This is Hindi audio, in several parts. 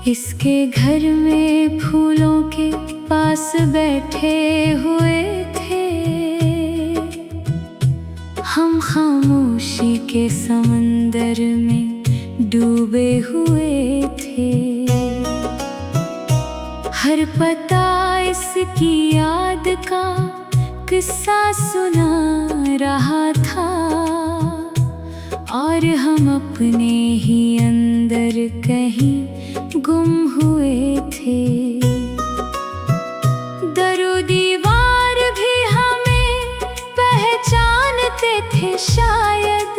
इसके घर में फूलों के पास बैठे हुए थे हम, खामोशी के समंदर में डूबे हुए थे। हर पता इसकी याद का किस्सा सुना रहा था और हम अपने ही अंदर कहीं गुम हुए थे। दरो दीवार भी हमें पहचानते थे शायद,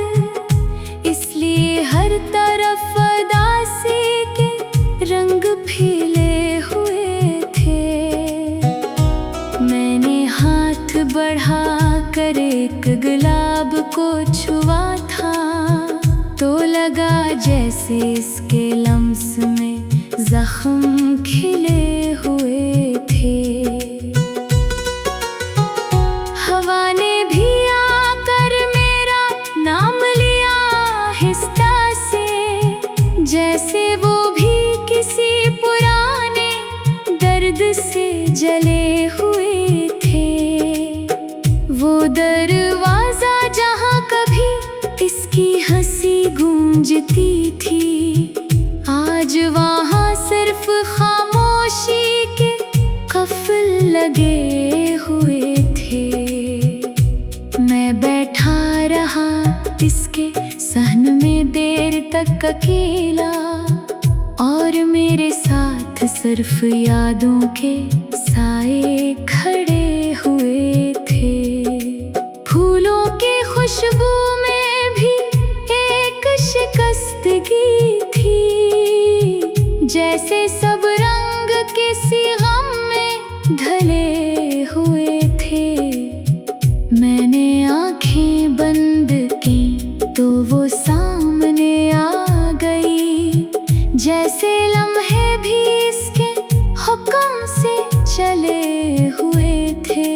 इसलिए हर तरफ उदासी के रंग फीले हुए थे। मैंने हाथ बढ़ा कर एक गुलाब को छुआ था तो लगा जैसे इसके लम्स में जख्म खिले हुए थे। हवा ने भी आकर मेरा नाम लिया आहिस्ता से, जैसे वो भी किसी पुराने दर्द से जले हुए थे। वो दरवाजा जहाँ कभी इसकी हंसी गूंजती थी, आज वहाँ सिर्फ खामोशी के कफल लगे हुए थे। मैं बैठा रहा इसके सहन में देर तक अकेला, और मेरे साथ सिर्फ यादों के साए खड़े हुए थे। फूलों की खुशबू में भी एक शिकस्तगी थी, जैसे सब रंग किसी गम में ढले हुए थे। मैंने आंखें बंद की तो वो सामने आ गई, जैसे लम्हे भी इसके हुक्म से चले हुए थे।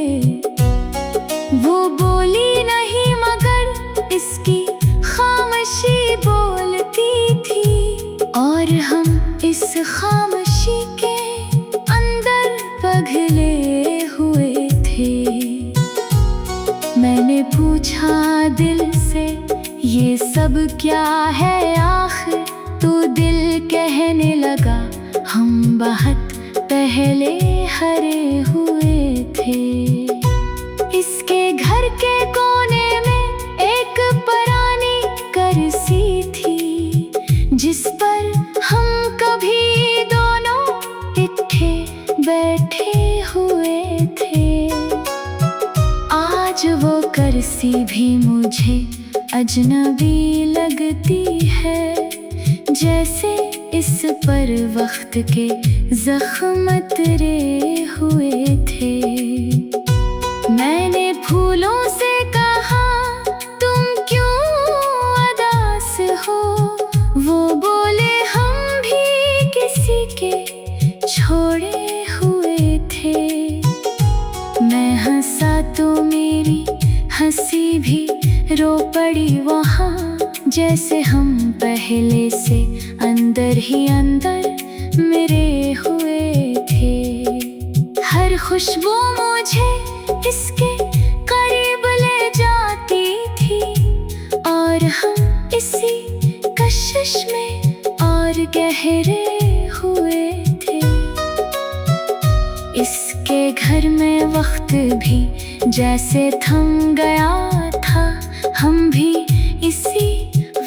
वो बोली नहीं मगर इसकी खामोशी बोलती थी, और हम इस खामोशी के अंदर पगले हुए थे। मैंने पूछा दिल से ये सब क्या है आखिर, तो दिल कहने लगा हम बहुत पहले हरे हुए थे। इसके घर के कोने में एक पुरानी कुर्सी थी, जिस पर हम कभी दोनों इकट्ठे बैठे हुए थे। आज वो कुर्सी भी मुझे अजनबी लगती है, जैसे इस पर वक्त के जख्म तरे हुए थे। मैंने फूलों से कहा तुम क्यों उदास हो, वो बोले हम भी किसी के छोड़े हुए थे। मैं हंसा तो मेरी हंसी भी रो पड़ी वहाँ, जैसे हम पहले से अंदर ही अंदर मिले हुए थे। हर खुशबू मुझे इसके करीब ले जाती थी, और हम इसी कशिश में और गहरे हुए थे। इसके घर में वक्त भी जैसे थम गया था, हम भी इसी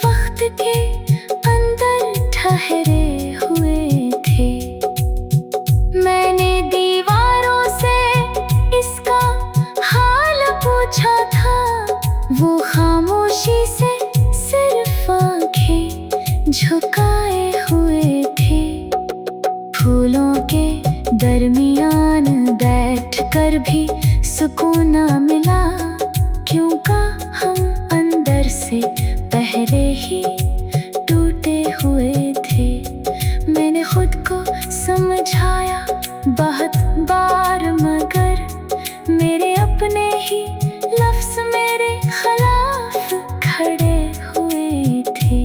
वक्त के अंदर ठहरे हुए थे। मैंने दीवारों से इसका हाल पूछा था, वो खामोशी से सिर्फ आंखें झुकाए हुए थे। फूलों के दरमियान बैठकर भी सुकून न मिला, क्योंकि हम अंदर से पहले ही टूटे हुए थे। मैंने खुद को समझाया बहुत बार, मगर मेरे अपने ही लफ्ज़ मेरे खिलाफ खड़े हुए थे।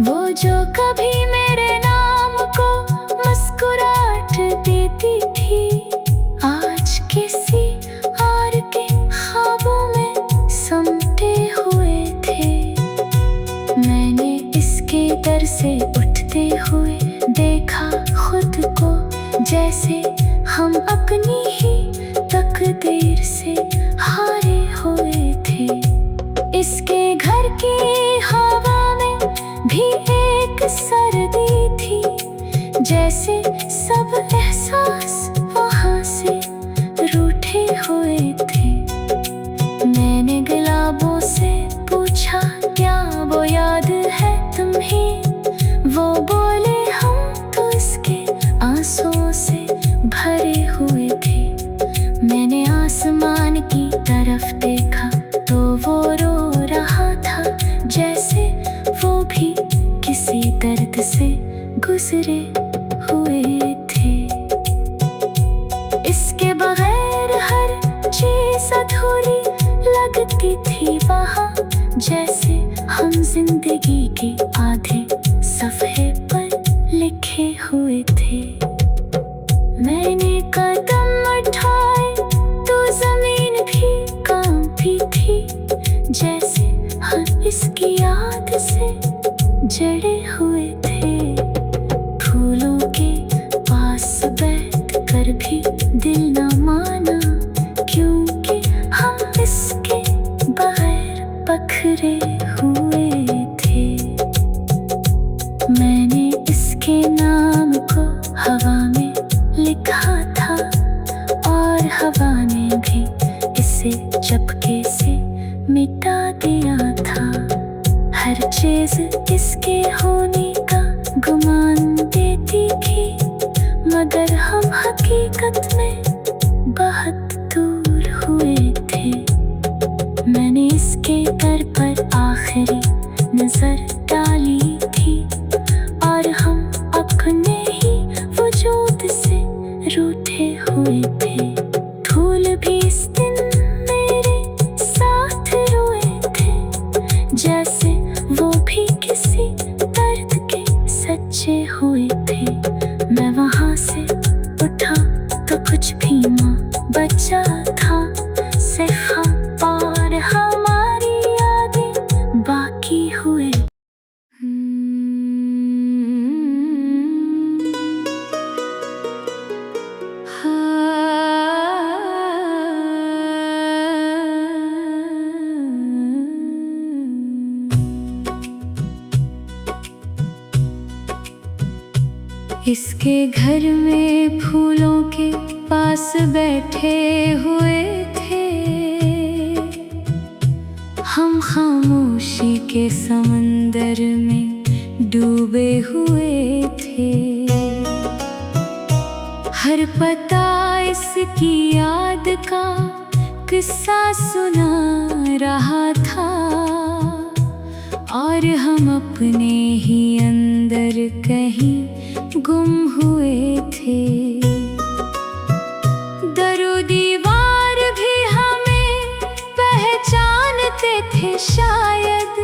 वो जो कभी मेरे नाम को मैंने इसके दर से उठते हुए देखा खुद को, जैसे हम अपनी ही तकदीर से हारे हुए थे। इसके घर की हवा में भी एक सर्दी थी, जैसे सब एहसास वहाँ से रूठे हुए थे। मैंने गुलाबों से पूछा, क्या वो याद है तुम्हें? वो बोले, हम तो इसके आंसुओं से भरे हुए थे। मैंने आसमान की तरफ देखा तो वो रो रहा था, जैसे वो भी किसी दर्द से गुजरे हुए थे। इसके बगैर हर चीज अधूरी लगती थी वहाँ, जैसे हम जिंदगी के आधे सफ़े पर लिखे हुए थे। मैंने कदम उठाए तो जमीन भी कांपी थी, जैसे हम इसकी याद से जड़े हुए थे। फूलों के पास बैठ कर भी दिल न माना, क्योंकि हम इसके बगैर पखरे हुए थे। मैंने इसके नाम को हवा में लिखा था, और हवा ने भी इसे चपके से मिटा दिया था। हर चीज इसके होने का गुमान देती थी, मगर हम हकीकत में बहुत दूर हुए थे। मैंने इसके घर पर आखिरी नजर डाली थी, और हम अपने ही वजूद से रूठे हुए थे। फूल भी इस दिन मेरे साथ रोए थे, जैसे वो भी किसी दर्द के सच्चे हुए थे। मैं वहाँ से उठा तो कुछ भी ना बचा था, सिर्फ हम और हमारी यादें बाकी हुए। इसके घर में फूलों के पास बैठे हुए थे, हम खामोशी के समंदर में डूबे हुए थे। हर पता इसकी याद का किस्सा सुना रहा था, और हम अपने ही अंदर कहीं गुम हुए थे। दरो दीवार भी हमें पहचानते थे शायद,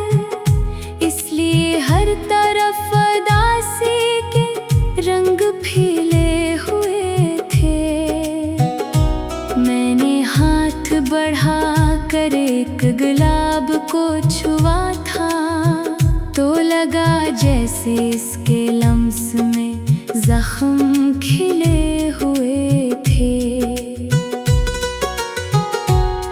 इसलिए हर तरफ उदासी के रंग फैले हुए थे। मैंने हाथ बढ़ा कर एक गुलाब को छुआ था, तो लगा जैसे इसके लम्स में जख्म खिले हुए थे।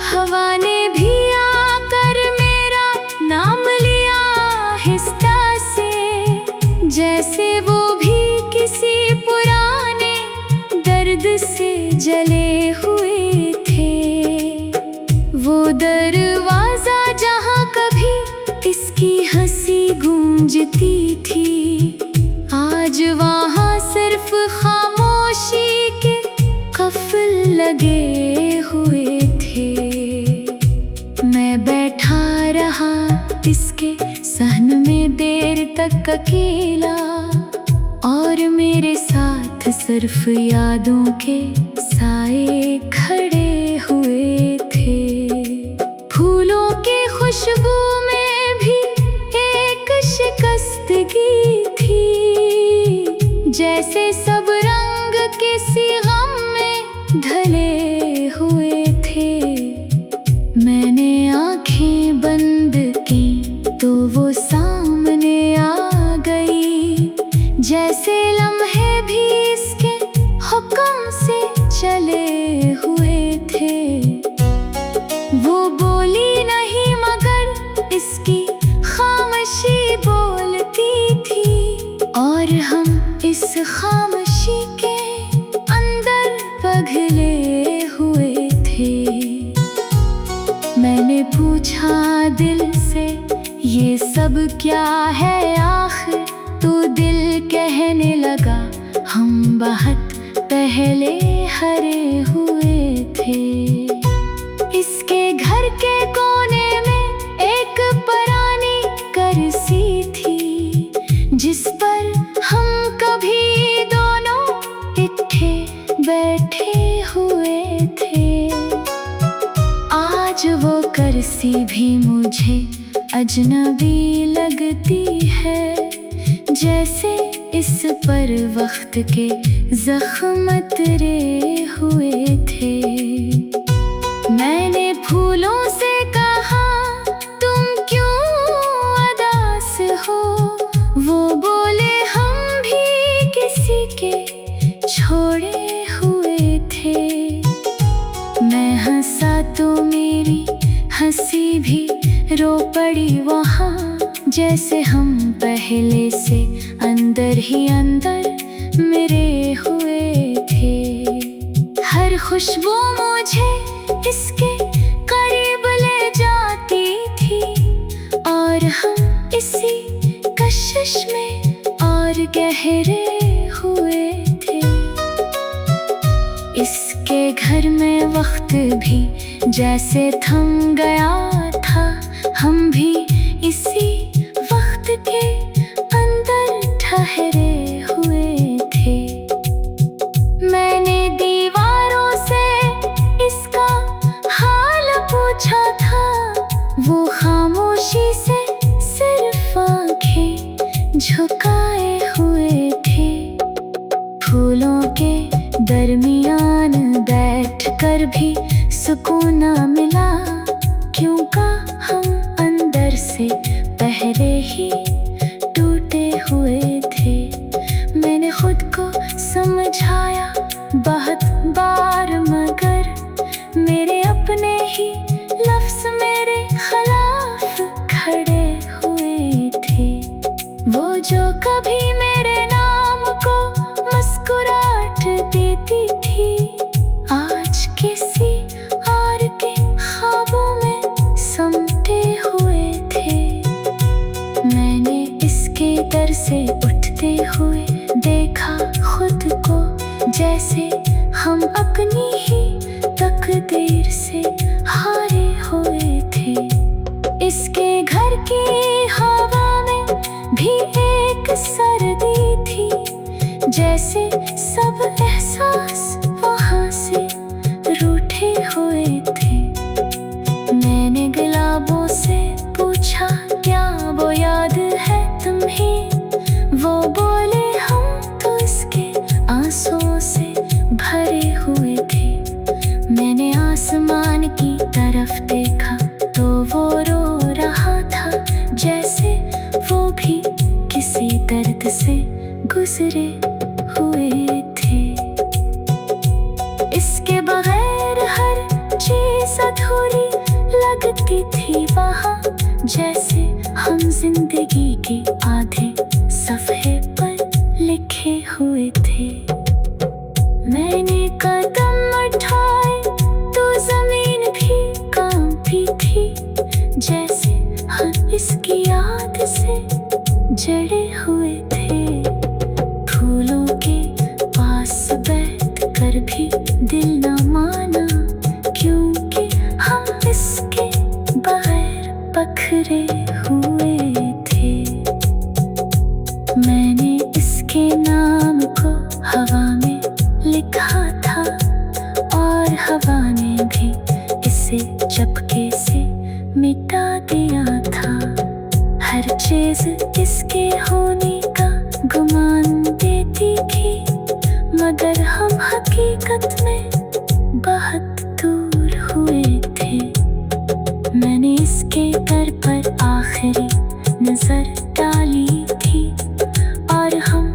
हवा ने भी आकर मेरा नाम लिया आहिस्ता से, जैसे वो भी किसी पुराने दर्द से जले हुए थे। वो दरवाजा जहाँ कभी इसकी हंसी गूंजती थी, आज वहाँ सिर्फ खामोशी के कफल लगे हुए थे। मैं बैठा रहा इसके सहन में देर तक अकेला, और मेरे साथ सिर्फ यादों के साए खड़े हुए थे। फूलों के खुशबू में भी एक शिकस्तगी थी, जैसे सब रंग किसी गम में ढले हुए थे। मैंने आंखें बंद की तो वो सामने जैसे लम्हे भी इसके हुक्म से चले हुए थे। वो बोली नहीं मगर इसकी खामोशी बोलती थी, और हम इस खामोशी के अंदर पगले हुए थे। मैंने पूछा दिल से ये सब क्या है आखिर, तो दिल कहने लगा हम बहुत पहले हरे हुए थे। इसके घर के कोने में एक पुरानी कुर्सी थी, जिस पर हम कभी दोनों इकट्ठे बैठे हुए थे। आज वो कुर्सी भी मुझे अजनबी लगती है, जैसे इस पर वक्त के जख्म तरे हुए थे। मैंने फूलों से कहा तुम क्यों उदास हो, वो बोले हम भी किसी के छोड़े हुए थे। मैं हंसा तो मेरी हंसी भी रो पड़ी वहाँ, जैसे हम पहले से अंदर ही अंदर मिले हुए थे। हर खुशबू मुझे इसके करीब ले जाती थी, और हम इसी कशिश में और गहरे हुए थे। इसके घर में वक्त भी जैसे थम गया था, हम भी इसी वक्त के अंदर ठहरे हुए थे। मैंने दीवारों से इसका हाल पूछा था, वो खामोशी से सिर्फ आंखें झुकाए हुए थे। फूलों के दरमियान बैठकर भी सुकून न मिला, क्योंकि हम अंदर से पहले ही टूटे हुए थे। मैंने खुद को समझाया बहुत बार, मगर मेरे अपने ही लफ्ज़ मेरे खिलाफ खड़े हुए थे। वो जो कभी मेरे नाम को मुस्कुराहट देती थी, आज किसी और के ख्वाबों में समटे हुए थे। मैंने इसके दर से उठते हुए देखा खुद को, जैसे हम अपनी ही तकदीर से हारे हुए थे। इसके घर की हवा में भी एक सर्दी थी, जैसे सब एहसास वहाँ से रूठे हुए थे। मैंने गुलाबों से पूछा क्या वो याद है तुम्हें, वो बोले हम तो इसके आंसुओं से भरे हुए थे। मैंने आसमान की तरफ देखा तो वो रो रहा था, जैसे वो भी किसी दर्द से गुजरे हुए थे। इसके बगैर हर चीज अधूरी लगती थी वहाँ, जैसे हम जिंदगी के आधे सफ़े पर लिखे हुए थे। मैंने कदम उठाए तो जमीन भी कांपी थी, जैसे हम इसकी याद से जड़े हुए थे। फूलों के पास बैठ कर भी दिल न माना, क्योंकि हम इसके बगैर पखरे हुए थे। मैंने इसके नाम को हवा में लिखा था, और हवा ने भी इसे चपके से मिटा दिया था। हर चीज इसके होने का गुमान देती थी, मगर हम हकीकत में बहुत दूर हुए थे। मैंने इसके घर पर आखिरी नजर डाली थी, और हम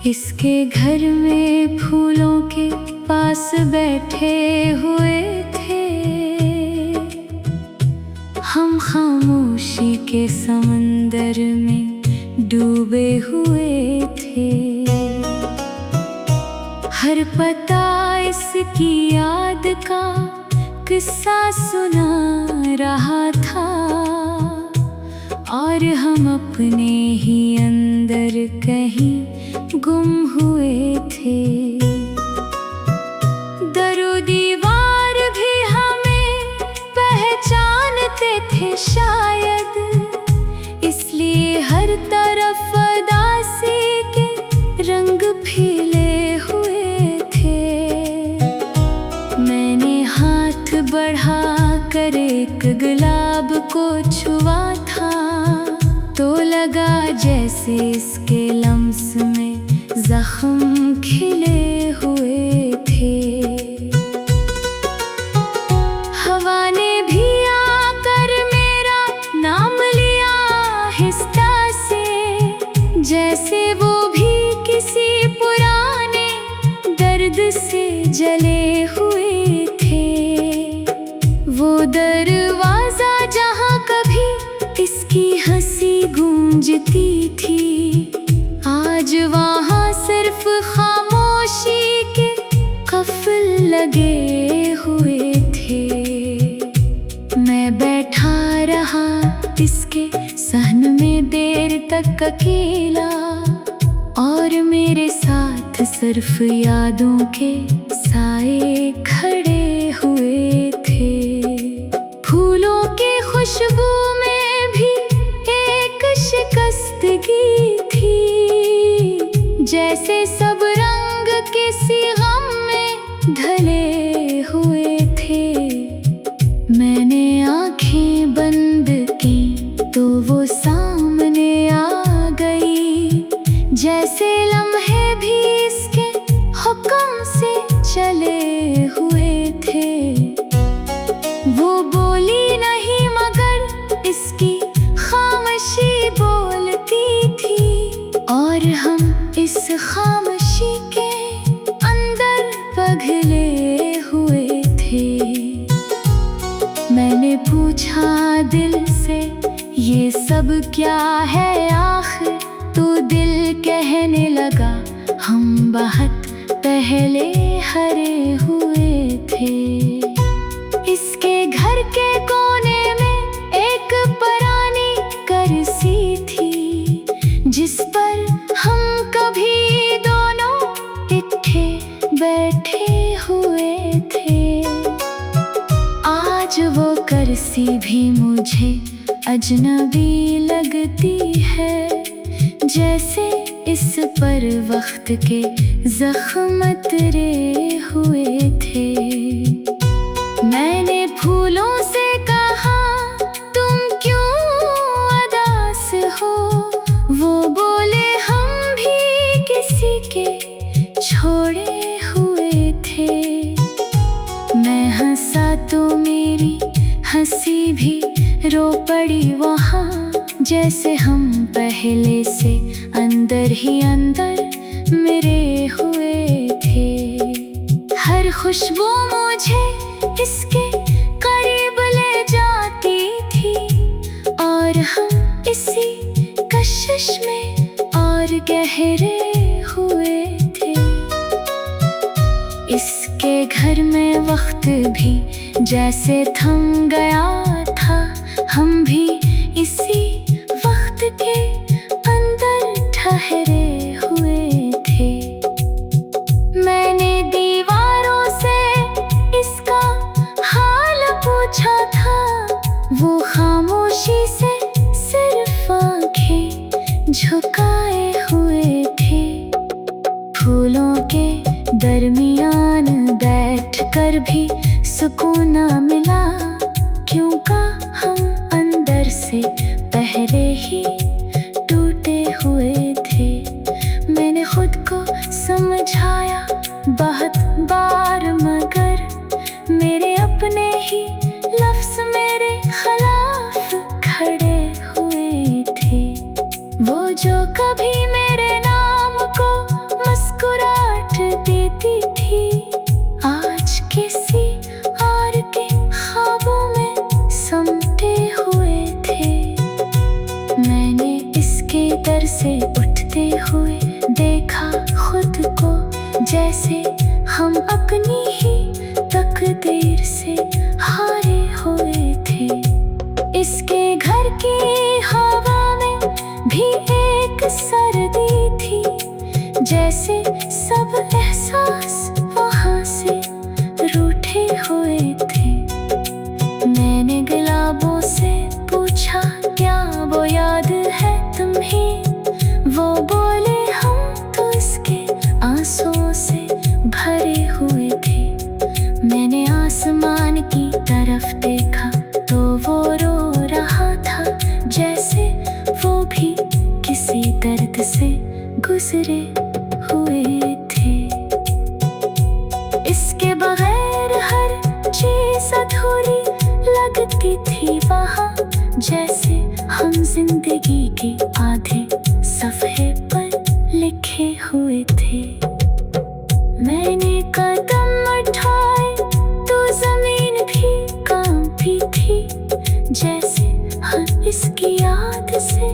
इसके घर में फूलों के पास बैठे हुए थे हम, खामोशी के समंदर में डूबे हुए थे। हर पता इसकी याद का किस्सा सुना रहा था और हम अपने ही अंदर कहीं गुम हुए थे। दरो दीवार भी हमें पहचानते थे शायद, इसलिए हर तरफ उदासी के रंग फीले हुए थे। मैंने हाथ बढ़ा कर एक गुलाब को छुआ था, तो लगा जैसे इसके लम्स में जख्म खिले हुए थे। हवा ने भी आकर मेरा नाम लिया आहिस्ता से, जैसे वो भी किसी पुराने दर्द से जले हुए थे। वो दरवाजा जहाँ कभी इसकी हंसी गूंजती थी, आज वहाँ सिर्फ खामोशी के कफल लगे हुए थे। मैं बैठा रहा इसके सहन में देर तक अकेला, और मेरे साथ सिर्फ यादों के साए खड़े हुए थे। फूलों की खुशबू में भी एक शिकस्तगी थी, जैसे सब रंग किसी गम में ढले हुए थे। मैंने आंखें बंद की तो वो सामने आ गई, जैसे लम्हे भी इसके हुक्म से चले हुए थे। वो बोली नहीं मगर इसकी खामोशी बोलती थी, और हम इस खामोशी के अंदर पगले हुए थे। मैंने पूछा दिल से ये सब क्या है आखिर, तो दिल कहने लगा हम बहुत पहले हरे हुए थे। इसके घर के कोने में एक पुरानी कुर्सी थी, जिस पर हम कभी दोनों इकट्ठे बैठे हुए थे। आज वो कुर्सी भी मुझे अजनबी लगती है, जैसे इस पर वक्त के जख्म तरे हुए थे। मैंने फूलों से कहा तुम क्यों उदास हो, वो बोले हम भी किसी के छोड़े हुए थे। मैं हंसा तो मेरी हंसी भी रो पड़ी वहाँ, जैसे हम पहले से अंदर ही अंदर मिले हुए थे। हर खुशबू मुझे इसके करीब ले जाती थी, और हम इसी कशिश में और गहरे हुए थे। इसके घर में वक्त भी जैसे थम गया था, हम भी इसी वक्त के अंदर ठहरे हुए थे। मैंने दीवारों से इसका हाल पूछा था, वो खामोशी से सिर्फ आंखें झुकाए हुए थे। फूलों के दरमियान बैठकर भी सुकून न मिला, क्योंकि हम अंदर से पहले ही टूटे हुए थे। मैंने खुद को समझाया बहुत बार, मगर मेरे अपने ही लफ्ज़ मेरे खिलाफ खड़े हुए थे। वो जो कभी मेरे नाम को दर से उठते हुए देखा खुद को, जैसे हम अपनी ही तकदीर से हारे हुए थे। इसके घर की हवा में भी एक सर्दी थी, जैसे सब एहसास वहाँ से रूठे हुए थे। मैंने गुलाबों से पूछा, क्या वो याद है तुम्हें? वो बोले, हम तो इसके आंसुओं से भरे हुए थे। मैंने आसमान की तरफ देखा तो वो रो रहा था, जैसे वो भी किसी दर्द से गुजरे हुए थे। इसके बगैर हर चीज अधूरी लगती थी वहाँ, जैसे हम जिंदगी के आधे सफ़े पर लिखे हुए थे। मैंने कदम उठाए तो जमीन भी कांपी थी, जैसे हम इसकी याद से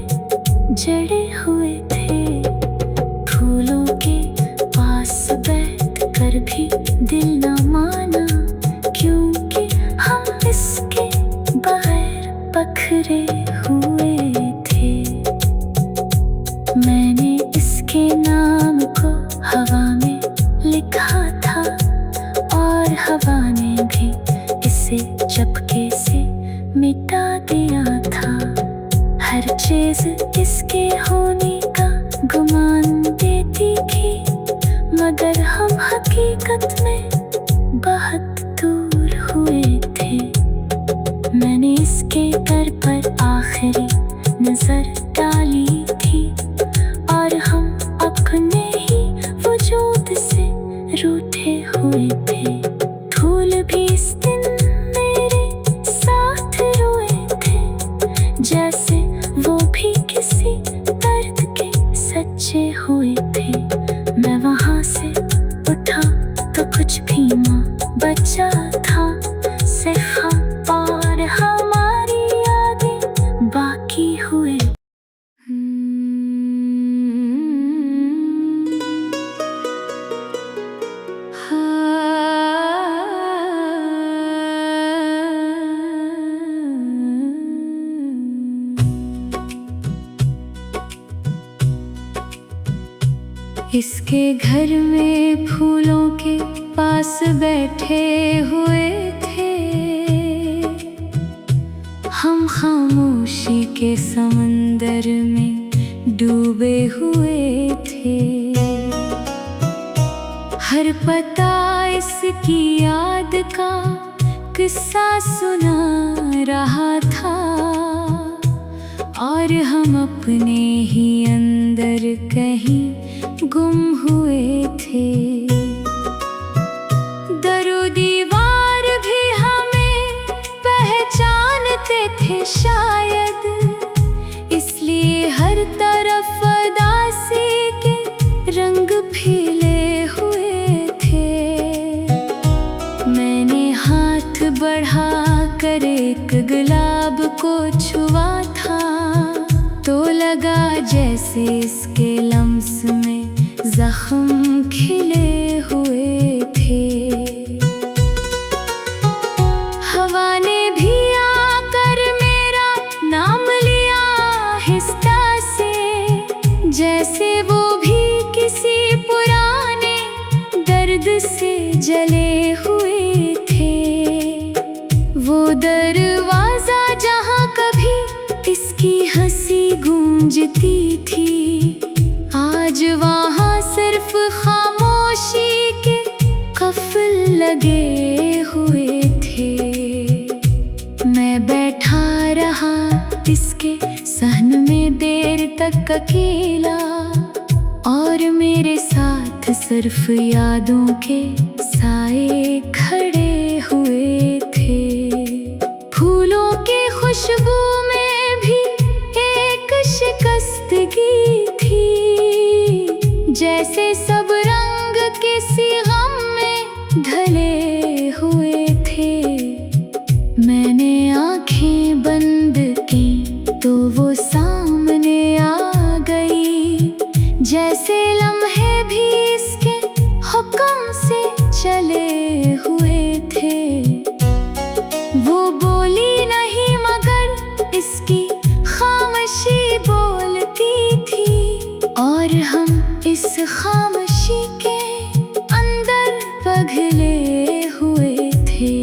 जड़े हुए थे। फूलों के पास बैठ कर भी दिल न माना, क्योंकि हम इसके बगैर पखरे हुए थे। मैंने इसके नाम को हवा में लिखा था, और हवा ने भी इसे चपके से मिटा दिया था। हर चीज इसके होने का गुमान देती थी, मगर हम हकीकत में बहुत दूर हुए थे। मैंने इसके घर पर आखिरी नजर डाली थी, और हम अपने ही वजूद से रूठे हुए थे। फूल भी इस दिन मेरे साथ रोए थे, जैसे वो भी किसी दर्द के सच्चे हुए थे। मैं वहाँ से उठा तो कुछ भी ना बचा था, सिर्फ हम और हमारी यादें बाकी हुए। इसके घर में फूलों के पास बैठे हुए थे, हम खामोशी के समंदर में डूबे हुए थे। हर पता इसकी याद का किस्सा सुना रहा था, और हम अपने ही अंदर कहीं गुम हुए थे। दरो दीवार भी हमें पहचानते थे शायद, इसलिए हर तरफ उदासी के रंग फैले हुए थे। मैंने हाथ बढ़ा कर एक गुलाब को छुआ था, तो लगा जैसे इसके लम्स में जख्म खिले हुए थे। हवा ने भी आकर मेरा नाम लिया आहिस्ता से, जैसे वो भी किसी पुराने दर्द से जले हुए थे। वो दरवाजा जहाँ कभी इसकी हंसी गूंजती थी, आज वहाँ सिर्फ खामोशी के कफल लगे हुए थे। मैं बैठा रहा इसके सहन में देर तक अकेला, और मेरे साथ सिर्फ यादों के साए खड़े हुए थे। फूलों के खुशबू में भी एक शिकस्तगी थी, जैसे सब रंग किसी गम में ढले हुए थे। मैंने आंखें बंद की तो वो सामने आ गई, खामोशी के अंदर पगले हुए थे।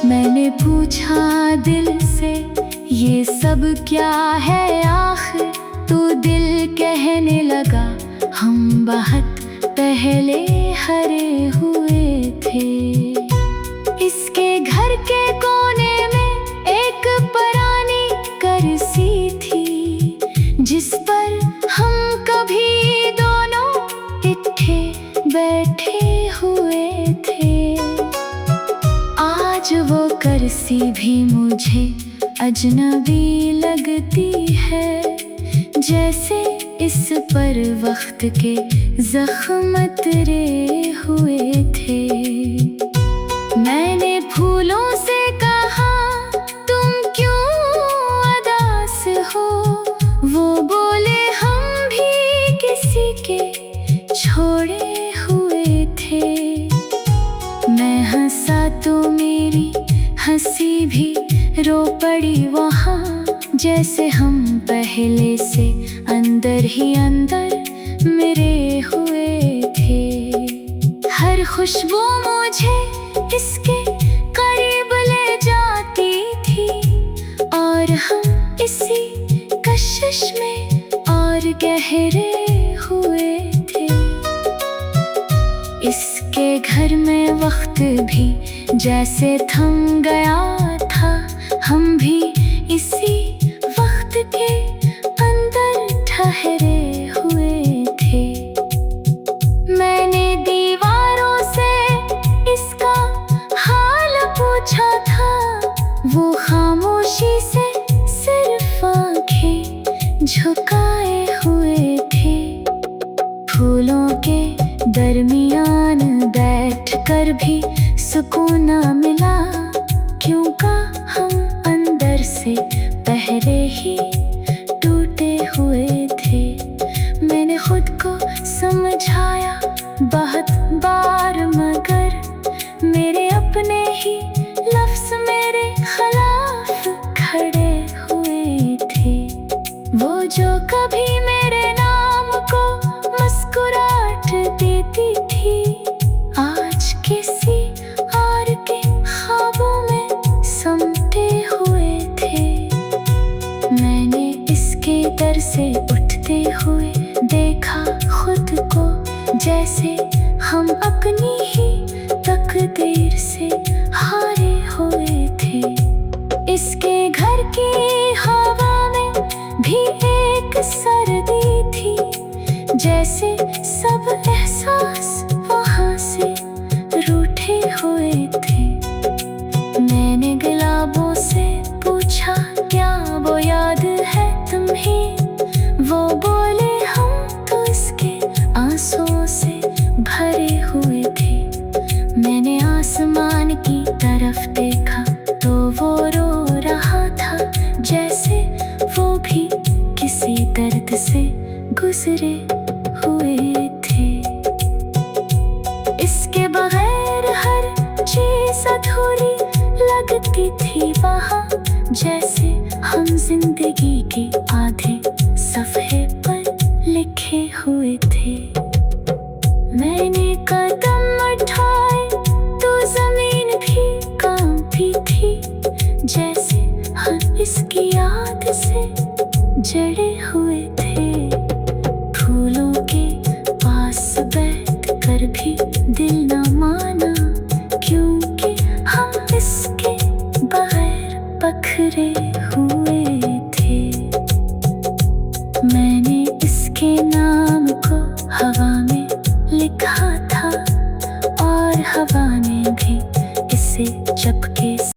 मैंने पूछा दिल से ये सब क्या है आखिर, तो दिल कहने लगा हम बहुत पहले हरे हुए थे। इसके घर के कोने में एक पुरानी कुर्सी थी, जिस पर हम कभी दोनों इकट्ठे बैठे हुए थे। आज वो कुर्सी भी मुझे अजनबी लगती है, जैसे इस पर वक्त के जख्म तरे हुए थे। मैंने फूलों से कहा तुम क्यों उदास हो, वो बोले हम भी किसी के छोड़े हुए थे। मैं हंसा तो मेरी हंसी भी रो पड़ी वहाँ, जैसे हम पहले से अंदर ही अंदर मिले हुए थे। हर खुशबू मुझे इसके करीब ले जाती थी, और हम इसी कशिश में और गहरे हुए थे। इसके घर में वक्त भी जैसे थम गया था, हम भी इसी वक्त के अंदर ठहरे हुए थे। मैंने दीवारों से इसका हाल पूछा था, वो खामोशी से सिर्फ आंखें झुकाए हुए थे। फूलों के दरमियान बैठकर भी सुकून न मिला, क्योंकि हम अंदर से पहले ही टूटे हुए थे। मैंने खुद को समझाया बहुत बार, मगर मेरे अपने ही लफ्ज़ मेरे खिलाफ खड़े हुए थे। वो जो कभी मेरे नाम को मुस्कुराहट देती थी, आज किसी और के ख्वाबों में समते हुए थे। मैंने इसके दर से उठते हुए देखा खुद को, जैसे हम अपनी ही तकदीर से हारे हुए थे। इसके घर की हवा में भी एक सर्दी थी, जैसे सब एहसास वहाँ से रूठे हुए थे। मैंने गुलाबों से पूछा क्या वो याद है तुम्हें, वो बोले हम तो इसके आंसुओं से भरे हुए थे। मैंने आसमान की तरफ देखा तो वो रो रहा था, जैसे वो भी किसी दर्द से गुजरे हुए थे। इसके बगैर हर चीज अधूरी लगती थी वहाँ, जैसे हम जिंदगी के आधे सफ़े पर लिखे हुए थे। मैंने कदम उठाए तो जमीन भी कांपी थी, जैसे हम इसकी याद से जड़े हुए थे। फूलों के पास बैठ कर भी दिल न माना, क्योंकि हम इसके बगैर पखरे हुए थे। मैंने इसके नाम को हवा में लिखा था, और हवा ने भी